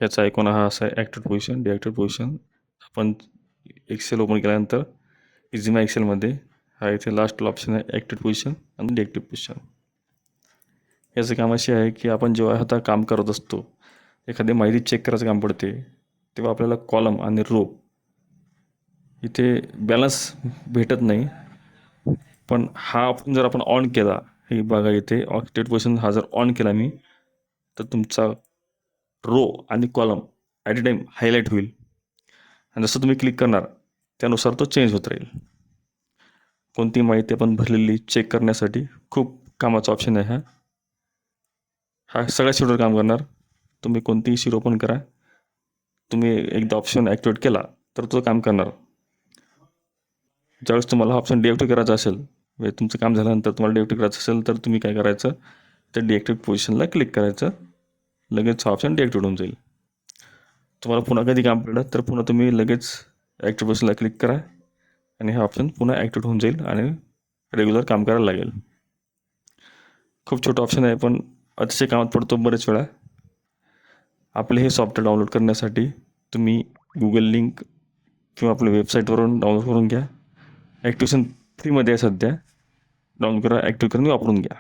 याचा आयकॉन हा असा आहे ॲक्टिव्ह पोझिशन डिॲक्टिव्ह पोझिशन. आपण एक्सेल ओपन केल्यानंतर इझिमा एक्सेलमध्ये हा इथे लास्ट ऑप्शन आहे ॲक्टिव्ह पोझिशन आणि डिॲक्टिव्ह पोझिशन. याचं काम असे आहे की आपण जेव्हा आता काम करत असतो, एखादी माहिती चेक करायचं काम पडते, तेव्हा आपल्याला कॉलम आणि रो इथे बॅलन्स भेटत नाही. पण हा ऑप्शन जर आपण ऑन केला, हे बघा इथे ॲक्टिव्ह पोझिशन हा जर ऑन केला मी, तर तुमचा रो आणि column at a time highlight होईल आणि जसं तुम्ही क्लिक करणार त्यानुसार तो चेंज होत राहील. कोणती माहिती आपण भरलेली चेक करण्यासाठी खूप कामाचा ऑप्शन आहे हा सगळ्या शीटवर काम करणार. तुम्ही कोणतीही शीट ओपन करा, तुम्ही एकदा ऑप्शन ॲक्टिवेट केला तर तो काम करणार. ज्यावेळेस तुम्हाला हा ऑप्शन डिॲक्टिव्ह करायचा असेल, म्हणजे तुमचं काम झाल्यानंतर तुम्हाला डिॲक्टिव्ह करायचं असेल, तर तुम्ही काय करायचं, तर डिॲक्टिव्ह पोझिशनला क्लिक करायचं, लगेच हा ऑप्शन डिॲक्टिव्ह होऊन जाईल. तुम्हाला पुन्हा कधी काम पडलं तर पुन्हा तुम्ही लगेच ॲक्टिव्ह पोझिशनला क्लिक करा आणि हा ऑप्शन पुन्हा ॲक्टिव्ह होऊन जाईल आणि रेग्युलर काम करायला लागेल. खूप छोटं ऑप्शन आहे पण अतिशय कामात पडतो बरेच वेळा. आपले हे सॉफ्टवेअर डाउनलोड करण्यासाठी तुम्ही गुगल लिंक किंवा आपल्या वेबसाईटवरून डाउनलोड करून घ्या. ॲक्टिवेशन फ्रीमध्ये आहे सध्या. डाउनलोड करा, ॲक्टिव्ह करून वापरून घ्या.